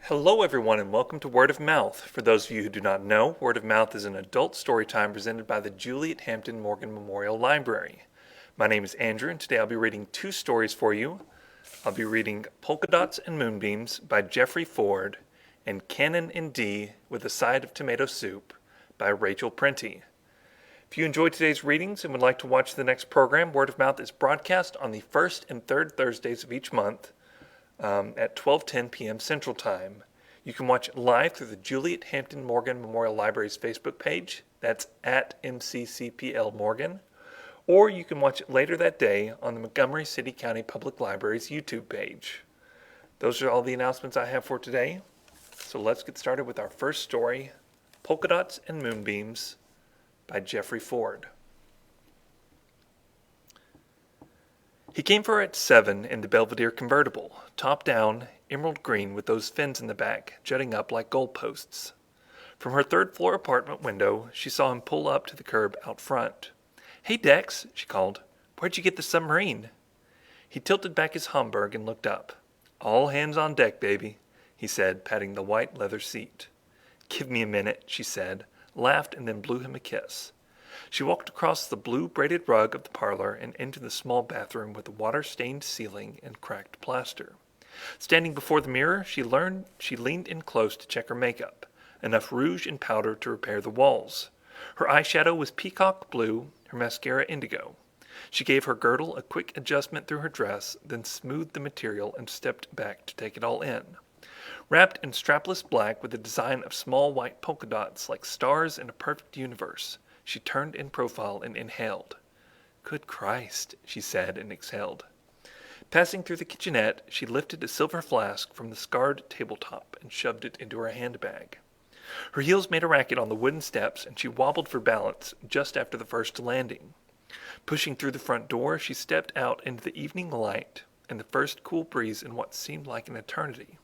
Hello everyone and welcome to Word of Mouth. For those of you who do not know, Word of Mouth is an adult story time presented by the Juliet Hampton Morgan Memorial Library. My name is Andrew and today I'll be reading two stories for you. I'll be reading Polka Dots and Moonbeams by Jeffrey Ford and Canon in D with a Side of Tomato Soup by Rachel Printy. If you enjoyed today's readings and would like to watch the next program, Word of Mouth is broadcast on the first and third Thursdays of each month at 12:10 p.m. Central Time. You can watch it live through the Juliet Hampton Morgan Memorial Library's Facebook page. That's at MCCPL Morgan. Or you can watch it later that day on the Montgomery City County Public Library's YouTube page. Those are all the announcements I have for today. So let's get started with our first story, Polka Dots and Moonbeams by Jeffrey Ford. He came for her at 7 in the Belvedere convertible, top down, emerald green with those fins in the back, jutting up like goalposts. From her third-floor apartment window, she saw him pull up to the curb out front. "Hey, Dex," she called. "Where'd you get the submarine?" He tilted back his Homburg and looked up. "All hands on deck, baby," he said, patting the white leather seat. "Give me a minute," she said, laughed, and then blew him a kiss. She walked across the blue braided rug of the parlor and into the small bathroom with the water-stained ceiling and cracked plaster. Standing before the mirror, she leaned in close to check her makeup, enough rouge and powder to repair the walls. Her eyeshadow was peacock blue, her mascara indigo. She gave her girdle a quick adjustment through her dress, then smoothed the material and stepped back to take it all in. Wrapped in strapless black with a design of small white polka dots like stars in a perfect universe, she turned in profile and inhaled. "Good Christ," she said and exhaled. Passing through the kitchenette, she lifted a silver flask from the scarred tabletop and shoved it into her handbag. Her heels made a racket on the wooden steps, and she wobbled for balance just after the first landing. Pushing through the front door, she stepped out into the evening light and the first cool breeze in what seemed like an eternity.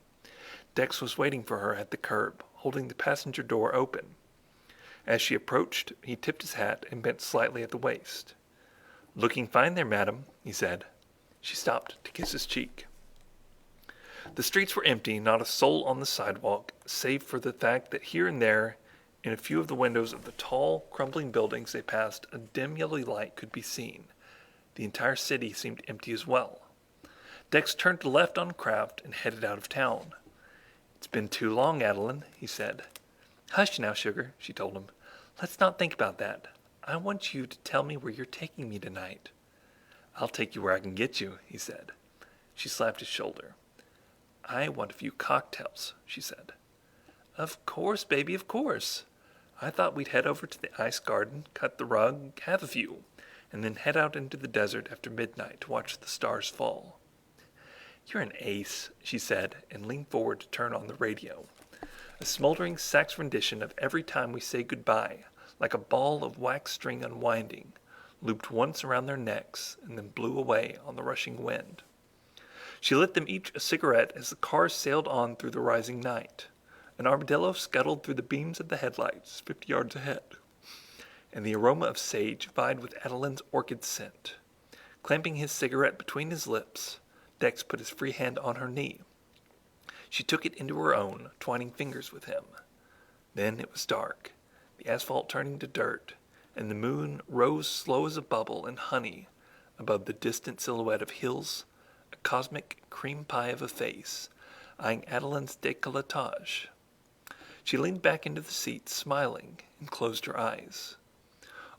Dex was waiting for her at the curb, holding the passenger door open. As she approached, he tipped his hat and bent slightly at the waist. "Looking fine there, madam," he said. She stopped to kiss his cheek. The streets were empty, not a soul on the sidewalk, save for the fact that here and there, in a few of the windows of the tall, crumbling buildings they passed, a dim yellow light could be seen. The entire city seemed empty as well. Dex turned to the left on Kraft and headed out of town. "It's been too long, Adeline," he said. "Hush now, sugar," she told him. "Let's not think about that. I want you to tell me where you're taking me tonight." "I'll take you where I can get you," he said. She slapped his shoulder. "I want a few cocktails," she said. "Of course, baby, of course. I thought we'd head over to the ice garden, cut the rug, have a few, and then head out into the desert after midnight to watch the stars fall." "You're an ace," she said, and leaned forward to turn on the radio. A smoldering sax rendition of Every Time We Say Goodbye, like a ball of wax string unwinding, looped once around their necks and then blew away on the rushing wind. She lit them each a cigarette as the car sailed on through the rising night. An armadillo scuttled through the beams of the headlights 50 yards ahead, and the aroma of sage vied with Adeline's orchid scent. Clamping his cigarette between his lips, Dex put his free hand on her knee. She took it into her own, twining fingers with him. Then it was dark, the asphalt turning to dirt, and the moon rose slow as a bubble in honey above the distant silhouette of hills, a cosmic cream pie of a face, eyeing Adeline's décolletage. She leaned back into the seat, smiling, and closed her eyes.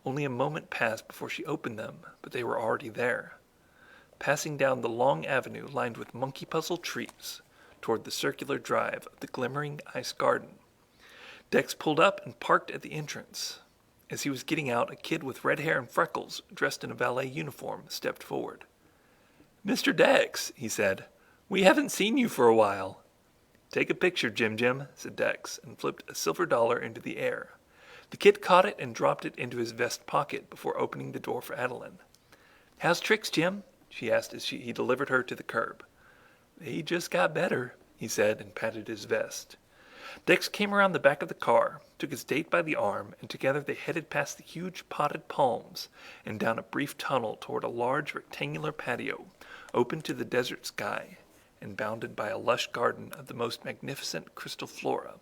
Only a moment passed before she opened them, but they were already there. Passing down the long avenue lined with monkey puzzle trees, toward the circular drive of the glimmering ice garden. Dex pulled up and parked at the entrance. As he was getting out, a kid with red hair and freckles, dressed in a valet uniform, stepped forward. "Mr. Dex," he said, "we haven't seen you for a while." "Take a picture, Jim," said Dex, and flipped a silver dollar into the air. The kid caught it and dropped it into his vest pocket before opening the door for Adeline. "How's tricks, Jim?" she asked as he delivered her to the curb. "They just got better," he said, and patted his vest. Dex came around the back of the car, took his date by the arm, and together they headed past the huge potted palms and down a brief tunnel toward a large rectangular patio open to the desert sky and bounded by a lush garden of the most magnificent crystal flora,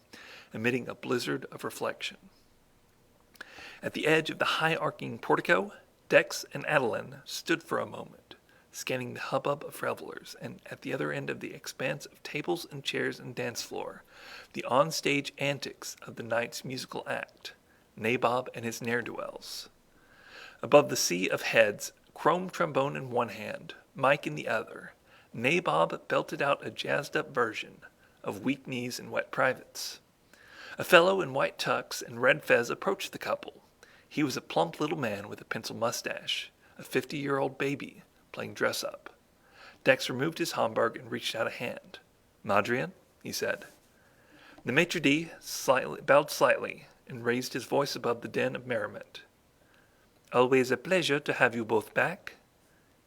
emitting a blizzard of reflection. At the edge of the high-arcing portico, Dex and Adeline stood for a moment, scanning the hubbub of revelers, and at the other end of the expanse of tables and chairs and dance floor, the on-stage antics of the night's musical act, Nabob and his ne'er-do-wells. Above the sea of heads, chrome trombone in one hand, mic in the other, Nabob belted out a jazzed-up version of Weak Knees and Wet Privates. A fellow in white tux and red fez approached the couple. He was a plump little man with a pencil mustache, a 50-year-old baby, playing dress-up. Dex removed his Homburg and reached out a hand. "Madrian," he said. The maitre d' bowed slightly and raised his voice above the din of merriment. "Always a pleasure to have you both back."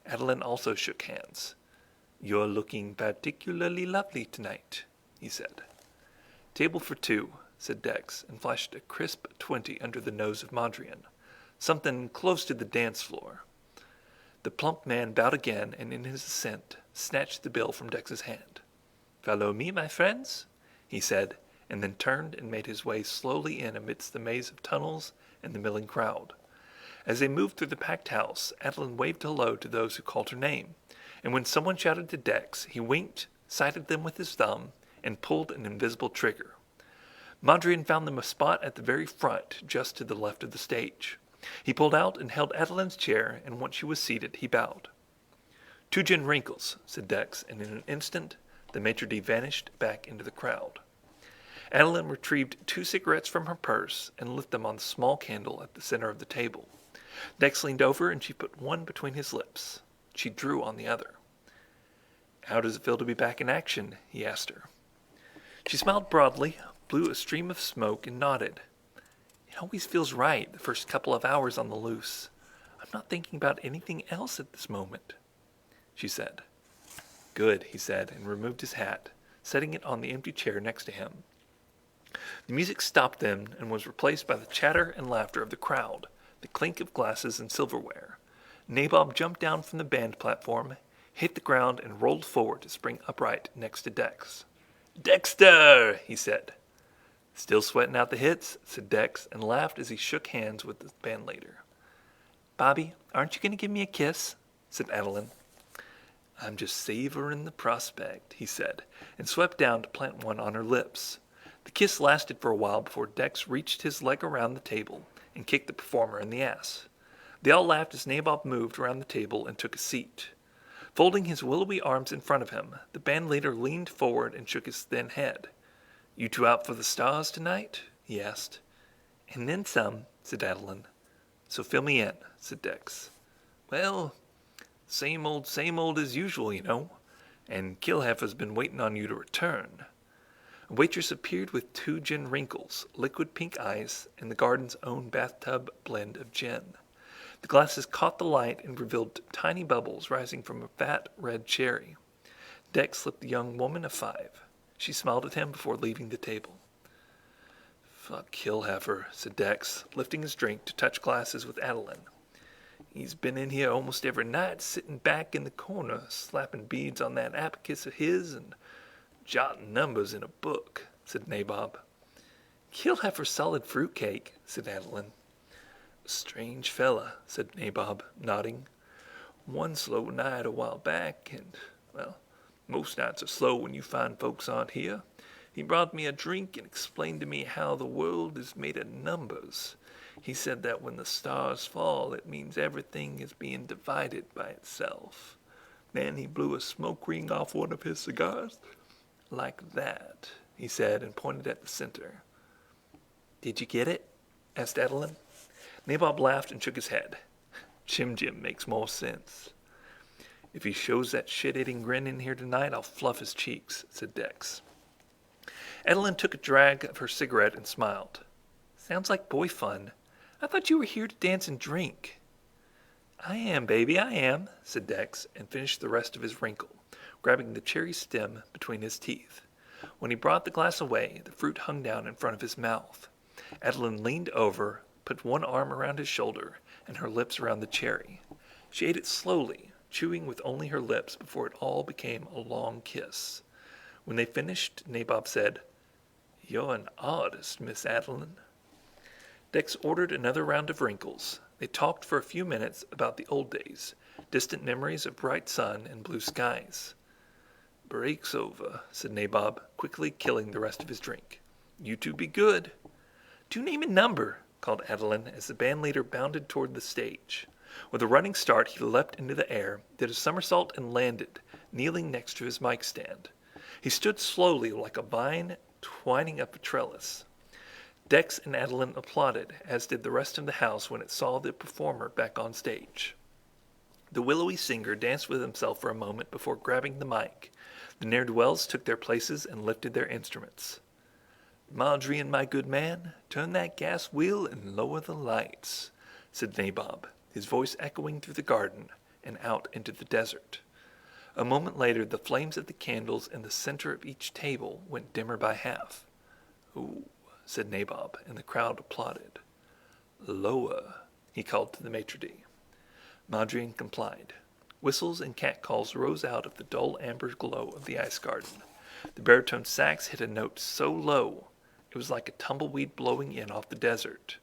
Adeline also shook hands. "You're looking particularly lovely tonight," he said. "Table for two," said Dex, and flashed a crisp 20 under the nose of Madrian, something close to the dance floor. The plump man bowed again, and in his assent snatched the bill from Dex's hand. "Follow me, my friends," he said, and then turned and made his way slowly in amidst the maze of tunnels and the milling crowd. As they moved through the packed house, Adeline waved hello to those who called her name, and when someone shouted to Dex, he winked, sighted them with his thumb, and pulled an invisible trigger. Madrian found them a spot at the very front, just to the left of the stage. He pulled out and held Adeline's chair, and once she was seated, he bowed. "2 gin wrinkles," said Dex, and in an instant the maitre d' vanished back into the crowd. Adeline retrieved 2 cigarettes from her purse and lit them on the small candle at the center of the table. Dex leaned over and she put one between his lips. She drew on the other. "How does it feel to be back in action?" he asked her. She smiled broadly, blew a stream of smoke, and nodded. "It always feels right, the first couple of hours on the loose. I'm not thinking about anything else at this moment," she said. "Good," he said, and removed his hat, setting it on the empty chair next to him. The music stopped then and was replaced by the chatter and laughter of the crowd, the clink of glasses and silverware. Nabob jumped down from the band platform, hit the ground, and rolled forward to spring upright next to Dex. "Dexter!" he said. "Still sweating out the hits?" said Dex, and laughed as he shook hands with the bandleader. "Bobby, aren't you going to give me a kiss?" said Adeline. "I'm just savoring the prospect," he said, and swept down to plant one on her lips. The kiss lasted for a while before Dex reached his leg around the table and kicked the performer in the ass. They all laughed as Nabob moved around the table and took a seat. Folding his willowy arms in front of him, the bandleader leaned forward and shook his thin head. "You two out for the stars tonight?" he asked. "And then some," said Adeline. "So fill me in," said Dex. "Well, same old as usual, you know. And Killheffer's been waiting on you to return." A waitress appeared with 2 gin wrinkles, liquid pink ice, and the garden's own bathtub blend of gin. The glasses caught the light and revealed tiny bubbles rising from a fat red cherry. Dex slipped the young woman a 5. She smiled at him before leaving the table. "Fuck Killheffer," said Dex, lifting his drink to touch glasses with Adeline. "He's been in here almost every night, sitting back in the corner, slapping beads on that abacus of his and jotting numbers in a book," said Nabob. "Killheffer's solid fruitcake," said Adeline. "Strange fella," said Nabob, nodding. "One slow night a while back, and, well, most nights are slow when you find folks aren't here. He brought me a drink and explained to me how the world is made of numbers. He said that when the stars fall, it means everything is being divided by itself. Then he blew a smoke ring off one of his cigars. Like that," he said, and pointed at the center. "Did you get it?" asked Adeline. Nabob laughed and shook his head. "Jim makes more sense." "If he shows that shit-eating grin in here tonight, I'll fluff his cheeks," said Dex. Adeline took a drag of her cigarette and smiled. "Sounds like boy fun. I thought you were here to dance and drink." "I am, baby, I am," said Dex, and finished the rest of his wrinkle, grabbing the cherry stem between his teeth. When he brought the glass away, the fruit hung down in front of his mouth. Adeline leaned over, put one arm around his shoulder, and her lips around the cherry. She ate it slowly, chewing with only her lips before it all became a long kiss. When they finished, Nabob said, "You're an artist, Miss Adeline." Dex ordered another round of wrinkles. They talked for a few minutes about the old days, distant memories of bright sun and blue skies. "Break's over," said Nabob, quickly killing the rest of his drink. "You two be good." "Do name a number," called Adeline as the bandleader bounded toward the stage. With a running start, he leapt into the air, did a somersault, and landed, kneeling next to his mic stand. He stood slowly like a vine twining up a trellis. Dex and Adeline applauded, as did the rest of the house when it saw the performer back on stage. The willowy singer danced with himself for a moment before grabbing the mic. The ne'er-do-wells took their places and lifted their instruments. "Marjorie and my good man, turn that gas wheel and lower the lights," said Nabob, his voice echoing through the garden and out into the desert. A moment later, the flames of the candles in the center of each table went dimmer by half. "Ooh," said Nabob, and the crowd applauded. "Lower," he called to the maitre d'. Marjorie complied. Whistles and catcalls rose out of the dull amber glow of the ice garden. The baritone sax hit a note so low it was like a tumbleweed blowing in off the desert.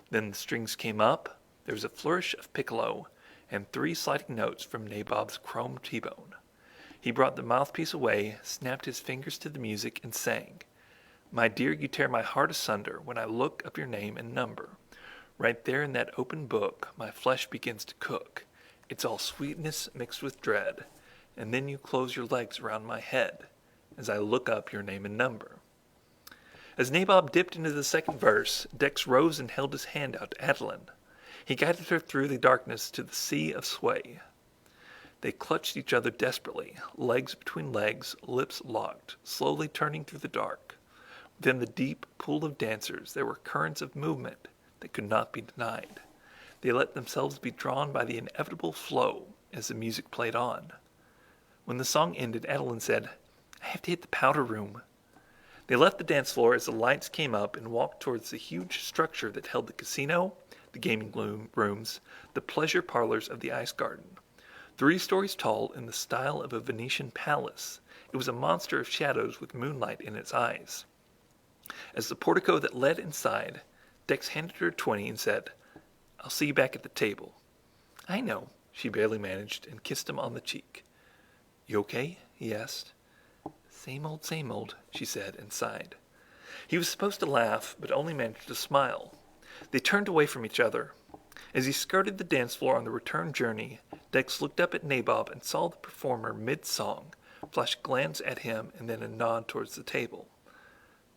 Then the strings came up, there was a flourish of piccolo, and 3 sliding notes from Nabob's chrome T-bone. He brought the mouthpiece away, snapped his fingers to the music, and sang, "My dear, you tear my heart asunder when I look up your name and number. Right there in that open book my flesh begins to cook. It's all sweetness mixed with dread. And then you close your legs around my head as I look up your name and number." As Nabob dipped into the second verse, Dex rose and held his hand out to Adeline. He guided her through the darkness to the sea of sway. They clutched each other desperately, legs between legs, lips locked, slowly turning through the dark. Within the deep pool of dancers there were currents of movement that could not be denied. They let themselves be drawn by the inevitable flow as the music played on. When the song ended, Adeline said, "I have to hit the powder room." They left the dance floor as the lights came up and walked towards the huge structure that held the casino, the gaming rooms, the pleasure parlors of the ice garden. 3 stories tall in the style of a Venetian palace, it was a monster of shadows with moonlight in its eyes. As the portico that led inside, Dex handed her 20 and said, "I'll see you back at the table." "I know," she barely managed, and kissed him on the cheek. "You okay?" he asked. Same old," she said, and sighed. He was supposed to laugh, but only managed to smile. They turned away from each other. As he skirted the dance floor on the return journey, Dex looked up at Nabob and saw the performer mid-song, flash a glance at him and then a nod towards the table.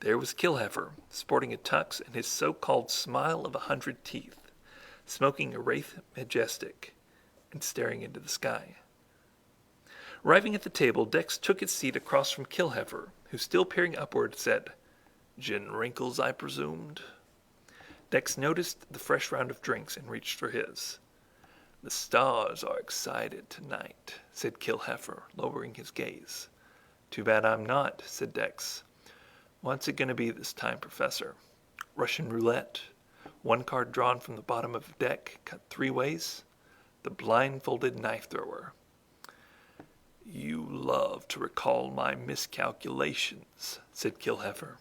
There was Killheffer, sporting a tux and his so-called smile of 100 teeth, smoking a Wraith Majestic and staring into the sky. Arriving at the table, Dex took his seat across from Killheffer, who, still peering upward, said, "Gin wrinkles, I presumed?" Dex noticed the fresh round of drinks and reached for his. "The stars are excited tonight," said Killheffer, lowering his gaze. "Too bad I'm not," said Dex. "What's it going to be this time, Professor? Russian roulette? 1 card drawn from the bottom of a deck, cut 3 ways? The blindfolded knife thrower." "You love to recall my miscalculations," said Killheffer.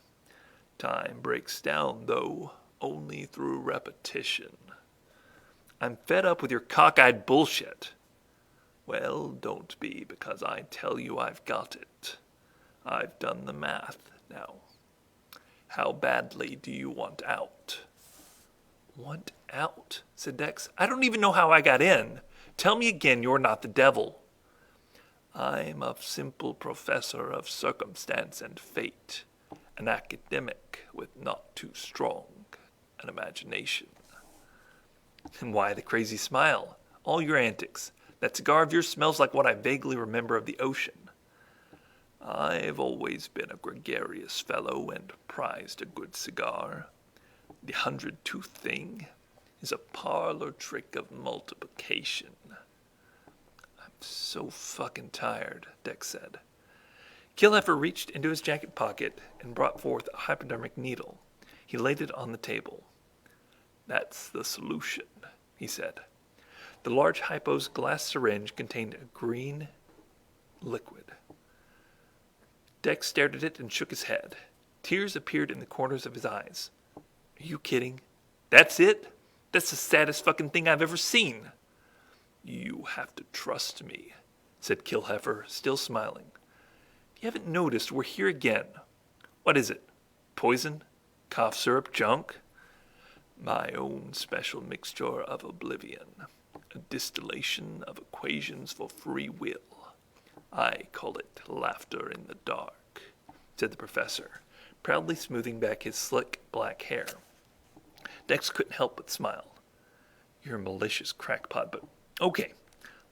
"Time breaks down, though, only through repetition." "I'm fed up with your cockeyed bullshit." "Well, don't be, because I tell you I've got it. I've done the math now. How badly do you want out?" "Want out?" said Dex. "I don't even know how I got in. Tell me again you're not the devil." "I'm a simple professor of circumstance and fate, an academic with not too strong an imagination." "And why the crazy smile? All your antics. That cigar of yours smells like what I vaguely remember of the ocean." "I've always been a gregarious fellow and prized a good cigar. The 100-tooth thing is a parlor trick of multiplication." "I'm so fucking tired," Dex said. Killheffer reached into his jacket pocket and brought forth a hypodermic needle. He laid it on the table. "That's the solution," he said. The large hypo's glass syringe contained a green liquid. Dex stared at it and shook his head. Tears appeared in the corners of his eyes. Are you kidding? That's it? That's the saddest fucking thing I've ever seen. You have to trust me, said Killheifer, still smiling. If you haven't noticed, we're here again. What is it? Poison? Cough syrup? Junk? My own special mixture of oblivion. A distillation of equations for free will. I call it laughter in the dark, said the professor, proudly smoothing back his slick black hair. Dex couldn't help but smile. You're a malicious crackpot, but okay,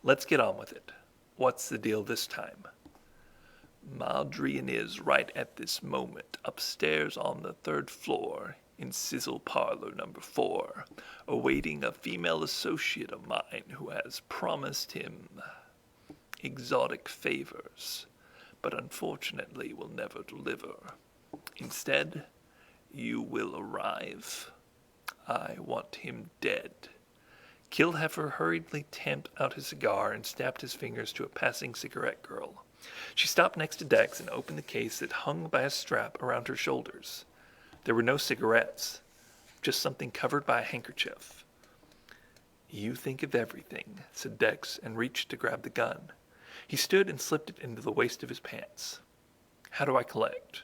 let's get on with it. What's the deal this time? Maldrian is right at this moment upstairs on the 3rd floor in Sizzle Parlor number 4, awaiting a female associate of mine who has promised him exotic favors, but unfortunately will never deliver. Instead, you will arrive. I want him dead. Killheifer hurriedly tamped out his cigar and snapped his fingers to a passing cigarette girl. She stopped next to Dex and opened the case that hung by a strap around her shoulders. There were no cigarettes, just something covered by a handkerchief. You think of everything, said Dex, and reached to grab the gun. He stood and slipped it into the waist of his pants. How do I collect?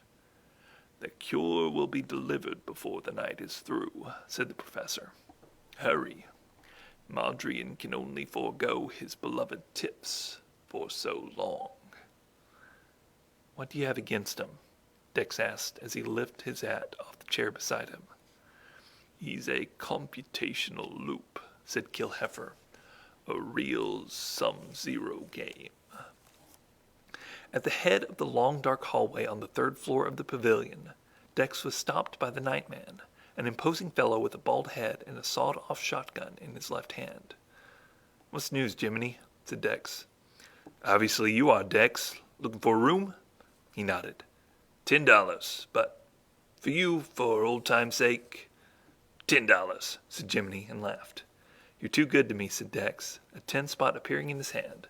The cure will be delivered before the night is through, said the professor. Hurry. Maldrian can only forego his beloved tips for so long. What do you have against him? Dex asked as he lifted his hat off the chair beside him. He's a computational loop, said Killheifer. A real sum-zero game. At the head of the long dark hallway on the 3rd floor of the pavilion, Dex was stopped by the Nightman, an imposing fellow with a bald head and a sawed-off shotgun in his left hand. What's news, Jiminy? Said Dex. Obviously you are, Dex. Looking for a room? He nodded. $10, but for you, for old time's sake, $10, said Jiminy and laughed. You're too good to me, said Dex, a 10-spot appearing in his hand.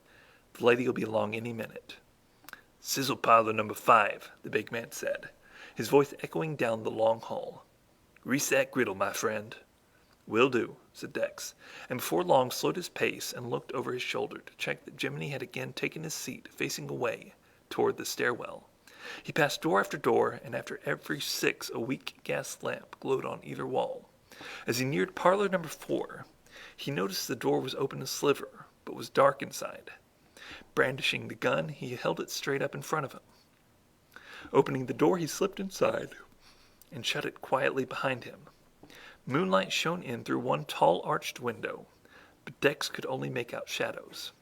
The lady will be along any minute. Sizzle Parlor number 5, the big man said, his voice echoing down the long hall. Grease that griddle, my friend. Will do, said Dex, and before long slowed his pace and looked over his shoulder to check that Jiminy had again taken his seat facing away toward the stairwell. He passed door after door, and after every 6 a weak gas lamp glowed on either wall. As he neared parlor number 4, he noticed the door was open a sliver, but was dark inside. Brandishing the gun, he held it straight up in front of him. Opening the door, he slipped inside and shut it quietly behind him. Moonlight shone in through one tall arched window, but Dex could only make out shadows.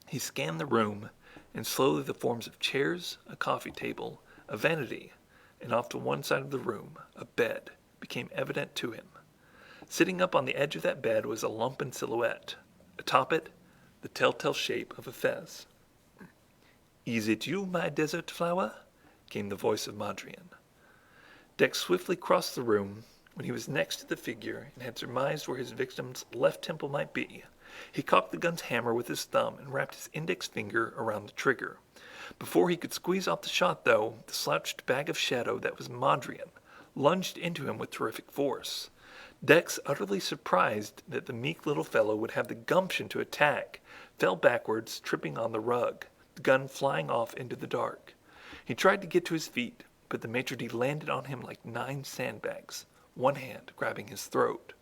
He scanned the room, and slowly the forms of chairs, a coffee table, a vanity, and off to one side of the room, a bed, became evident to him. Sitting up on the edge of that bed was a lumpen silhouette. Atop it, the telltale shape of a fez. Is it you, my desert flower? Came the voice of Maldrian. Dex swiftly crossed the room. When he was next to the figure and had surmised where his victim's left temple might be, he cocked the gun's hammer with his thumb and wrapped his index finger around the trigger. Before he could squeeze off the shot, though, the slouched bag of shadow that was Maldrian lunged into him with terrific force. Dex, utterly surprised that the meek little fellow would have the gumption to attack, fell backwards, tripping on the rug, the gun flying off into the dark. He tried to get to his feet, but the maitre d' landed on him like 9 sandbags, one hand grabbing his throat.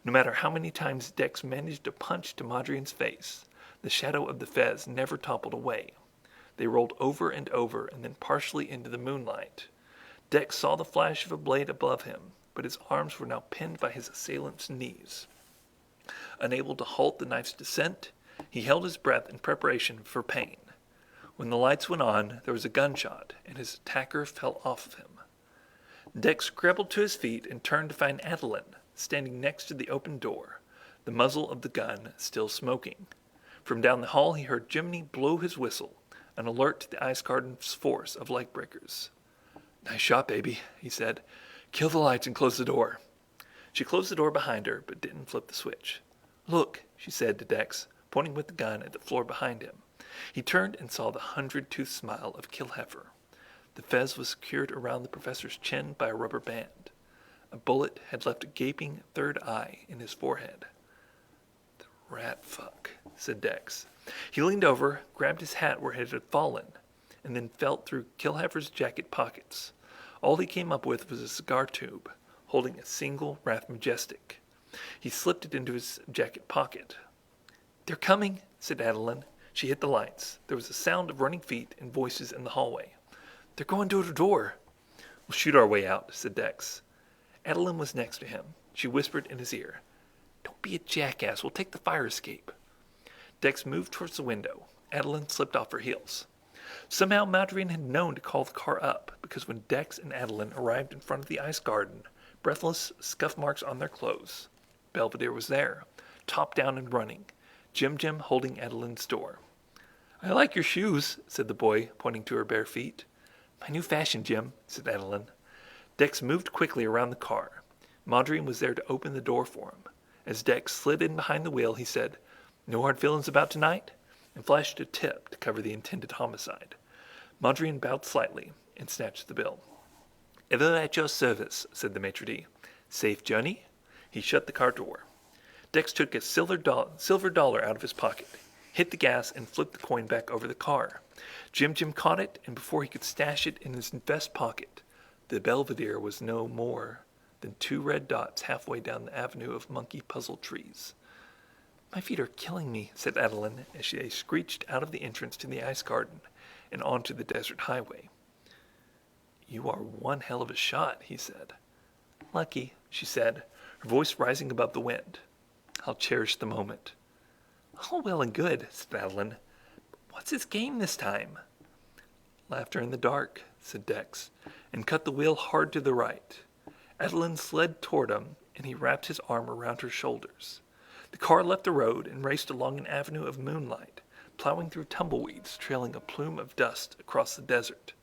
No matter how many times Dex managed to punch to Maldrian's face, the shadow of the fez never toppled away. They rolled over and over and then partially into the moonlight. Dex saw the flash of a blade above him, but his arms were now pinned by his assailant's knees. Unable to halt the knife's descent, he held his breath in preparation for pain. When the lights went on, there was a gunshot, and his attacker fell off of him. Dex scrabbled to his feet and turned to find Adeline standing next to the open door, the muzzle of the gun still smoking. From down the hall he heard Jiminy blow his whistle, an alert to the ice garden's force of light breakers. Nice shot, baby, he said. Kill the lights and close the door. She closed the door behind her, but didn't flip the switch. Look, she said to Dex, pointing with the gun at the floor behind him. He turned and saw the 100-tooth smile of Killheifer. The fez was secured around the professor's chin by a rubber band. A bullet had left a gaping third eye in his forehead. The rat fuck, said Dex. He leaned over, grabbed his hat where it had fallen, and then felt through Killheifer's jacket pockets. All he came up with was a cigar tube, holding a single Wrath Majestic. He slipped it into his jacket pocket. They're coming, said Adeline. She hit the lights. There was a sound of running feet and voices in the hallway. They're going door to door. We'll shoot our way out, said Dex. Adeline was next to him. She whispered in his ear, Don't be a jackass. We'll take the fire escape. Dex moved towards the window. Adeline slipped off her heels. Somehow Madryn had known to call the car up, because when Dex and Adeline arrived in front of the ice garden, breathless, scuff marks on their clothes, Belvedere was there, top down and running, Jim holding Adeline's door. I like your shoes, said the boy, pointing to her bare feet. My new fashion, Jim, said Adeline. Dex moved quickly around the car. Madryn was there to open the door for him. As Dex slid in behind the wheel, he said, No hard feelings about tonight? And flashed a tip to cover the intended homicide. Madryn bowed slightly and snatched the bill. Ever at your service, said the maitre d'. Safe journey? He shut the car door. Dex took a silver dollar out of his pocket, hit the gas, and flipped the coin back over the car. Jim caught it, and before he could stash it in his vest pocket, the Belvedere was no more than 2 red dots halfway down the avenue of monkey puzzle trees. My feet are killing me, said Adeline as they screeched out of the entrance to the ice garden and onto the desert highway. You are one hell of a shot, he said. Lucky, she said, her voice rising above the wind. I'll cherish the moment. All well and good, said Adeline. What's his game this time? Laughter in the dark, said Dex, and cut the wheel hard to the right. Adeline slid toward him, and he wrapped his arm around her shoulders. The car left the road and raced along an avenue of moonlight, plowing through tumbleweeds, trailing a plume of dust across the desert.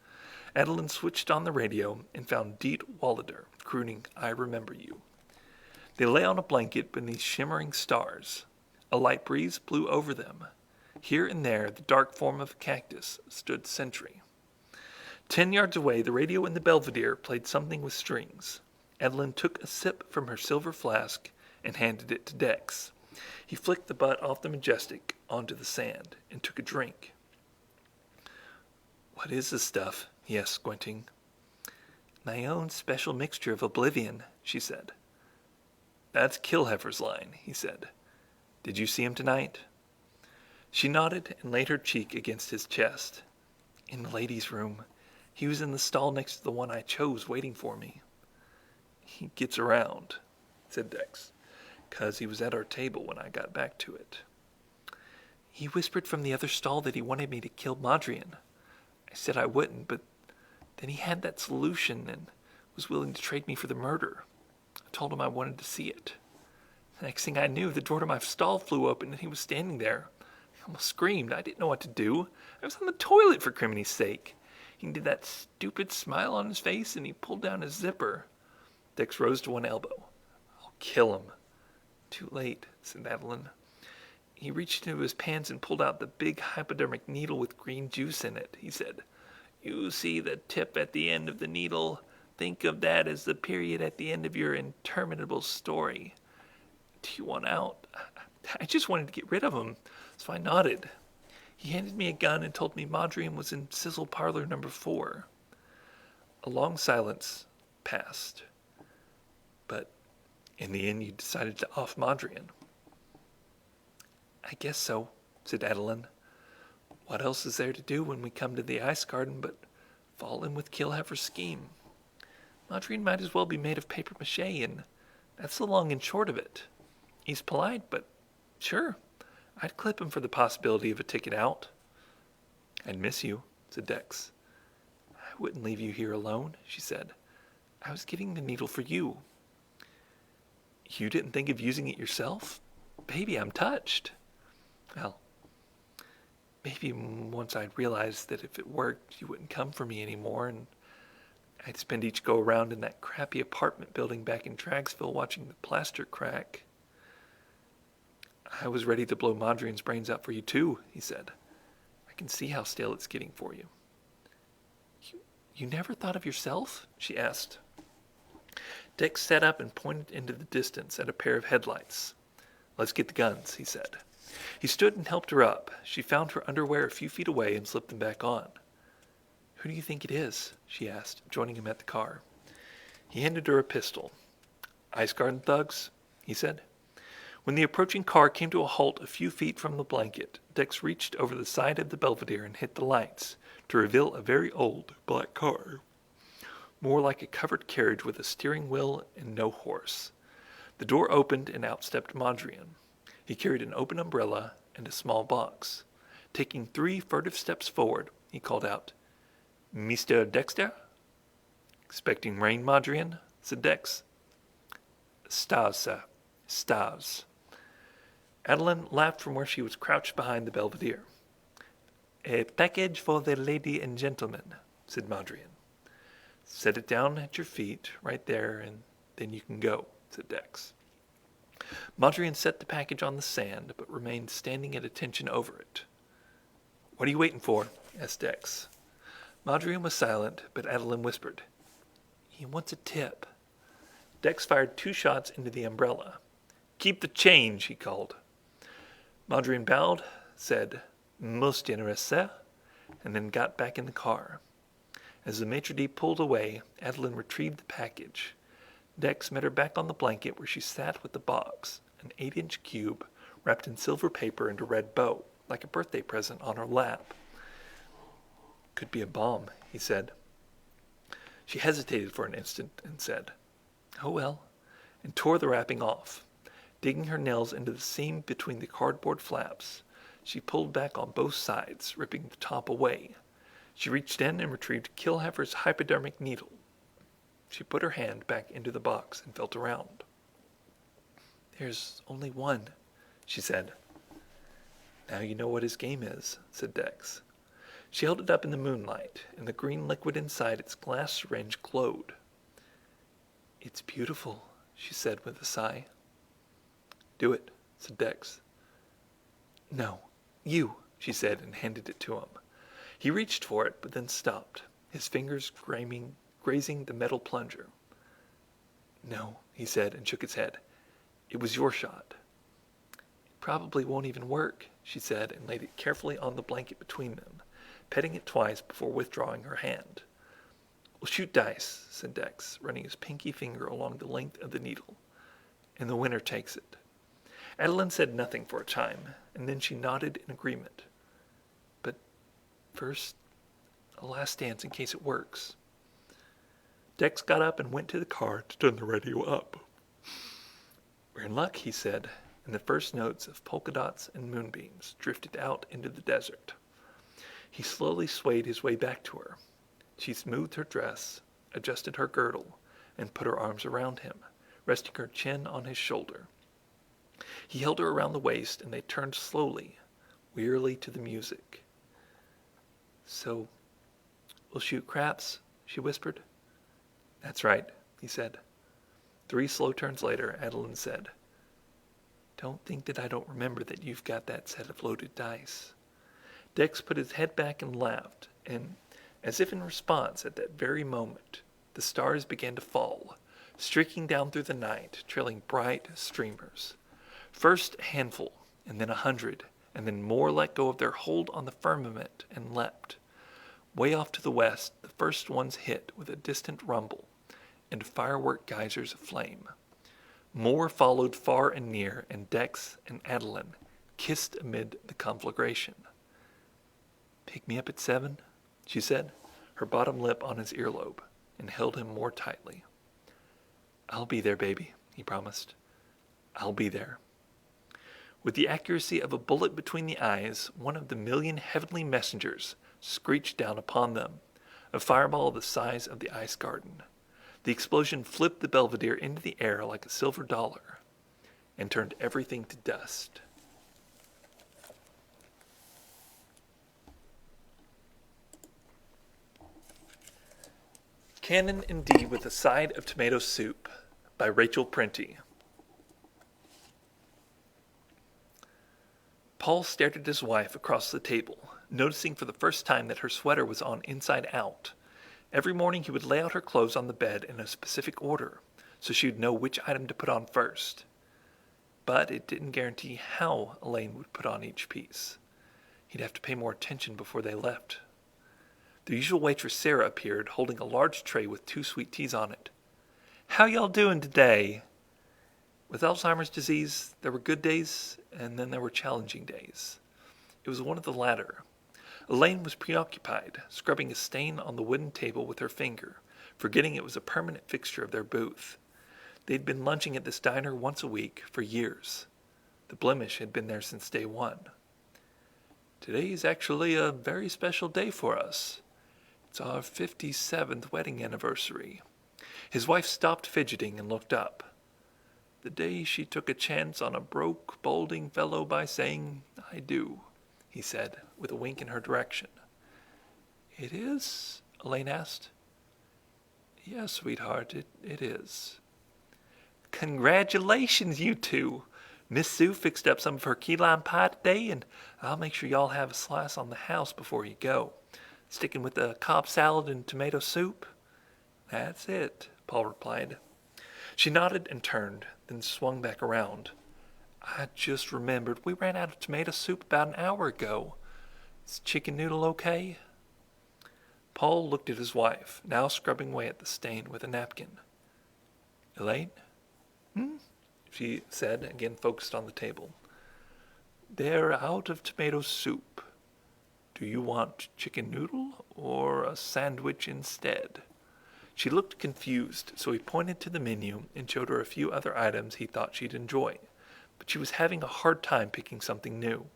Adeline switched on the radio and found Deet Wallader crooning I Remember You. They lay on a blanket beneath shimmering stars. A light breeze blew over them. Here and there, the dark form of a cactus stood sentry. 10 yards away, the radio in the Belvedere played something with strings. Adeline took a sip from her silver flask and handed it to Dex. He flicked the butt off the Majestic onto the sand and took a drink. What is this stuff? He asked, squinting. My own special mixture of oblivion, she said. That's Killheifer's line, he said. Did you see him tonight? She nodded and laid her cheek against his chest. In the ladies' room. He was in the stall next to the one I chose waiting for me. He gets around, said Dex, 'cause he was at our table when I got back to it. He whispered from the other stall that he wanted me to kill Madryn. I said I wouldn't, but then he had that solution and was willing to trade me for the murder. I told him I wanted to see it. The next thing I knew, the door to my stall flew open and he was standing there. I almost screamed. I didn't know what to do. I was on the toilet, for crimini's sake. He did that stupid smile on his face and he pulled down his zipper. Dex rose to one elbow. I'll kill him. Too late, said Adeline. He reached into his pants and pulled out the big hypodermic needle with green juice in it. He said, You see the tip at the end of the needle. Think of that as the period at the end of your interminable story. Do you want out? I just wanted to get rid of him, so I nodded. He handed me a gun and told me Madryn was in Sizzle Parlor number 4. A long silence passed. But in the end, you decided to off Madryn. I guess so, said Adeline. What else is there to do when we come to the ice garden but fall in with Killheifer's scheme? Madryn might as well be made of papier-mâché, and that's the long and short of it. He's polite, but sure, I'd clip him for the possibility of a ticket out. I'd miss you, said Dex. I wouldn't leave you here alone, she said. I was getting the needle for you. You didn't think of using it yourself? Baby, I'm touched. Well, maybe once I'd realized that if it worked, you wouldn't come for me anymore, and I'd spend each go-around in that crappy apartment building back in Dragsville watching the plaster crack. I was ready to blow Mondrian's brains out for you too, he said. I can see how stale it's getting for you. You never thought of yourself? She asked. Dex sat up and pointed into the distance at a pair of headlights. Let's get the guns, he said. He stood and helped her up. She found her underwear a few feet away and slipped them back on. Who do you think it is? She asked, joining him at the car. He handed her a pistol. Ice Garden thugs, he said. When the approaching car came to a halt a few feet from the blanket, Dex reached over the side of the Belvedere and hit the lights to reveal a very old black car. More like a covered carriage with a steering wheel and no horse. The door opened and out stepped Mondrian. He carried an open umbrella and a small box. Taking 3 furtive steps forward, he called out, Mr. Dexter? Expecting rain, Mondrian? Said Dex. Stars, sir. Stars. Adeline laughed from where she was crouched behind the Belvedere. A package for the lady and gentleman, said Mondrian. Set it down at your feet, right there, and then you can go, said Dex. Mondrian set the package on the sand, but remained standing at attention over it. What are you waiting for? Asked Dex. Mondrian was silent, but Adeline whispered, He wants a tip. Dex fired 2 shots into the umbrella. Keep the change, he called. Mondrian bowed, said, Most generous, sir, and then got back in the car. As the maitre d' pulled away, Adeline retrieved the package. Dex met her back on the blanket where she sat with the box, an 8-inch cube wrapped in silver paper and a red bow, like a birthday present on her lap. Could be a bomb, he said. She hesitated for an instant and said, Oh well, and tore the wrapping off. Digging her nails into the seam between the cardboard flaps, she pulled back on both sides, ripping the top away. She reached in and retrieved Killheffer's hypodermic needle. She put her hand back into the box and felt around. There's only one, she said. Now you know what his game is, said Dex. She held it up in the moonlight, and the green liquid inside its glass syringe glowed. It's beautiful, she said with a sigh. Do it, said Dex. No, you, she said and handed it to him. He reached for it, but then stopped, his fingers grazing the metal plunger. No, he said and shook his head. It was your shot. It probably won't even work, she said and laid it carefully on the blanket between them, petting it twice before withdrawing her hand. We'll shoot dice, said Dex, running his pinky finger along the length of the needle, and the winner takes it. Adeline said nothing for a time, and then she nodded in agreement. But first, a last dance in case it works. Dex got up and went to the car to turn the radio up. We're in luck, he said, and the first notes of Polka Dots and Moonbeams drifted out into the desert. He slowly swayed his way back to her. She smoothed her dress, adjusted her girdle, and put her arms around him, resting her chin on his shoulder. He held her around the waist, and they turned slowly, wearily to the music. So, we'll shoot craps, she whispered. That's right, he said. 3 slow turns later, Adeline said, Don't think that I don't remember that you've got that set of loaded dice. Dex put his head back and laughed, and, as if in response at that very moment, the stars began to fall, streaking down through the night, trailing bright streamers. First a handful, and then 100, and then more let go of their hold on the firmament and leapt. Way off to the west, the first ones hit with a distant rumble, and firework geysers of flame. More followed far and near, and Dex and Adeline kissed amid the conflagration. Pick me up at 7, she said, her bottom lip on his earlobe, and held him more tightly. I'll be there, baby, he promised. I'll be there. With the accuracy of a bullet between the eyes, one of the million heavenly messengers screeched down upon them, a fireball the size of the ice garden. The explosion flipped the Belvedere into the air like a silver dollar and turned everything to dust. Canon Indeed with a Side of Tomato Soup by Rachel Printy. Paul stared at his wife across the table, noticing for the first time that her sweater was on inside out. Every morning he would lay out her clothes on the bed in a specific order, so she would know which item to put on first. But it didn't guarantee how Elaine would put on each piece. He'd have to pay more attention before they left. The usual waitress Sarah appeared, holding a large tray with 2 sweet teas on it. "How y'all doing today?" With Alzheimer's disease, there were good days, and then there were challenging days. It was one of the latter. Elaine was preoccupied, scrubbing a stain on the wooden table with her finger, forgetting it was a permanent fixture of their booth. They'd been lunching at this diner once a week for years. The blemish had been there since day one. "Today is actually a very special day for us. It's our 57th wedding anniversary." His wife stopped fidgeting and looked up. "The day she took a chance on a broke, balding fellow by saying, 'I do,'" he said, with a wink in her direction. "It is?" Elaine asked. "Yes, sweetheart, it is." "Congratulations, you two! Miss Sue fixed up some of her key lime pie today, and I'll make sure y'all have a slice on the house before you go. Sticking with the Cobb salad and tomato soup?" "That's it," Paul replied. She nodded and turned, then swung back around. "I just remembered we ran out of tomato soup about an hour ago. Is chicken noodle okay?" Paul looked at his wife, now scrubbing away at the stain with a napkin. "Elaine?" she said, again focused on the table. "They're out of tomato soup. Do you want chicken noodle or a sandwich instead?" She looked confused, so he pointed to the menu and showed her a few other items he thought she'd enjoy, but she was having a hard time picking something new.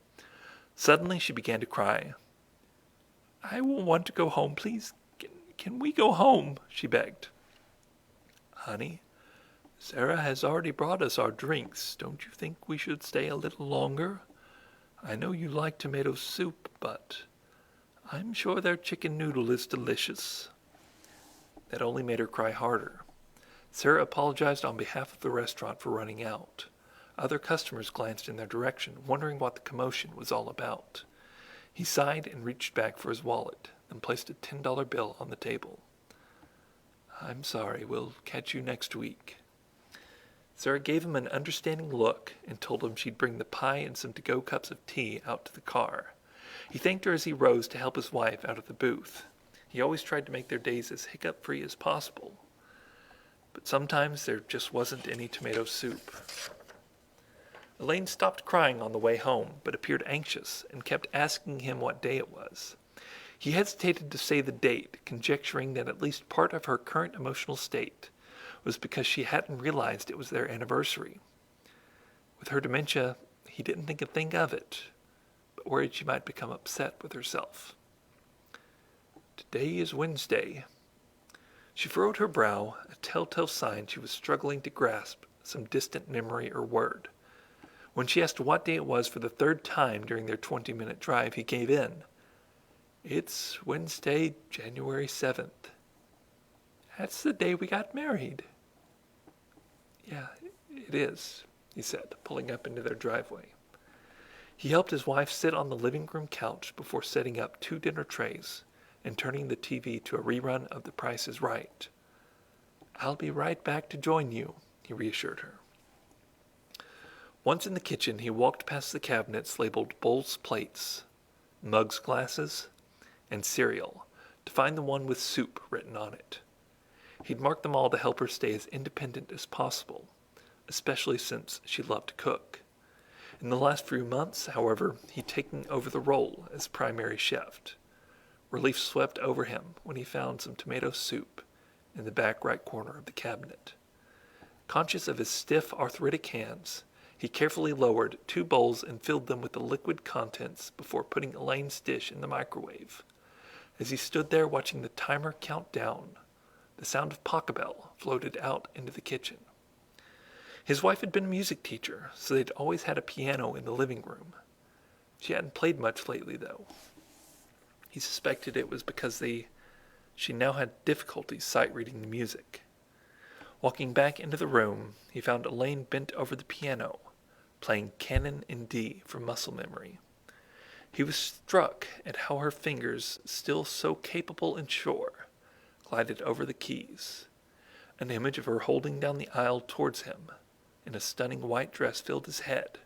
Suddenly she began to cry. "I want to go home, please. Can we go home?" she begged. "Honey, Sarah has already brought us our drinks. Don't you think we should stay a little longer? I know you like tomato soup, but I'm sure their chicken noodle is delicious." That only made her cry harder. Sarah apologized on behalf of the restaurant for running out. Other customers glanced in their direction, wondering what the commotion was all about. He sighed and reached back for his wallet, then placed a $10 bill on the table. "I'm sorry, we'll catch you next week." Sarah gave him an understanding look and told him she'd bring the pie and some to-go cups of tea out to the car. He thanked her as he rose to help his wife out of the booth. He always tried to make their days as hiccup-free as possible. But sometimes there just wasn't any tomato soup. Elaine stopped crying on the way home, but appeared anxious and kept asking him what day it was. He hesitated to say the date, conjecturing that at least part of her current emotional state was because she hadn't realized it was their anniversary. With her dementia, he didn't think a thing of it, but worried she might become upset with herself. "Today is Wednesday." She furrowed her brow, a telltale sign she was struggling to grasp some distant memory or word. When she asked what day it was for the 3rd time during their 20-minute drive, he gave in. "It's Wednesday, January 7th. That's the day we got married." "Yeah, it is," he said, pulling up into their driveway. He helped his wife sit on the living room couch before setting up 2 dinner trays and turning the TV to a rerun of The Price is Right. "I'll be right back to join you," he reassured her. Once in the kitchen, he walked past the cabinets labeled bowls, plates, mugs, glasses, and cereal to find the one with soup written on it. He'd marked them all to help her stay as independent as possible, especially since she loved to cook. In the last few months, however, he'd taken over the role as primary chef. Relief swept over him when he found some tomato soup in the back right corner of the cabinet. Conscious of his stiff, arthritic hands, he carefully lowered 2 bowls and filled them with the liquid contents before putting Elaine's dish in the microwave. As he stood there watching the timer count down, the sound of Polka Bell floated out into the kitchen. His wife had been a music teacher, so they'd always had a piano in the living room. She hadn't played much lately, though. He suspected it was because she now had difficulties sight-reading the music. Walking back into the room, he found Elaine bent over the piano, playing Canon in D for muscle memory. He was struck at how her fingers, still so capable and sure, glided over the keys. An image of her holding down the aisle towards him, in a stunning white dress, filled his head.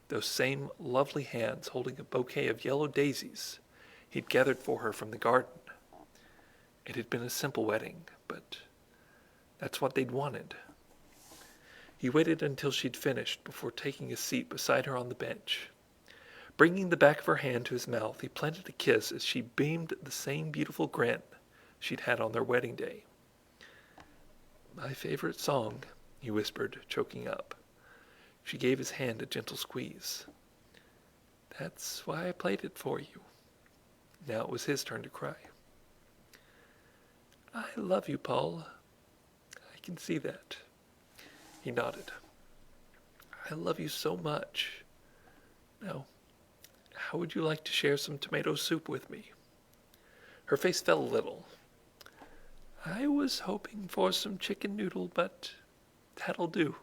Those same lovely hands holding a bouquet of yellow daisies he'd gathered for her from the garden. It had been a simple wedding, but that's what they'd wanted. He waited until she'd finished before taking a seat beside her on the bench. Bringing the back of her hand to his mouth, he planted a kiss as she beamed the same beautiful grin she'd had on their wedding day. "My favorite song," he whispered, choking up. She gave his hand a gentle squeeze. "That's why I played it for you." Now it was his turn to cry. "I love you, Paul. I can see that." He nodded. "I love you so much. Now, how would you like to share some tomato soup with me?" Her face fell a little. "I was hoping for some chicken noodle, but that'll do."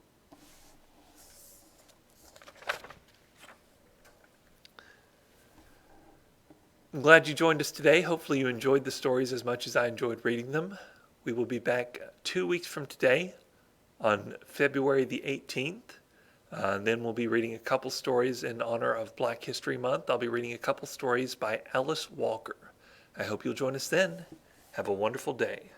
I'm glad you joined us today. Hopefully you enjoyed the stories as much as I enjoyed reading them. We will be back 2 weeks from today on February the 18th. Then we'll be reading a couple stories in honor of Black History Month. I'll be reading a couple stories by Alice Walker. I hope you'll join us then. Have a wonderful day.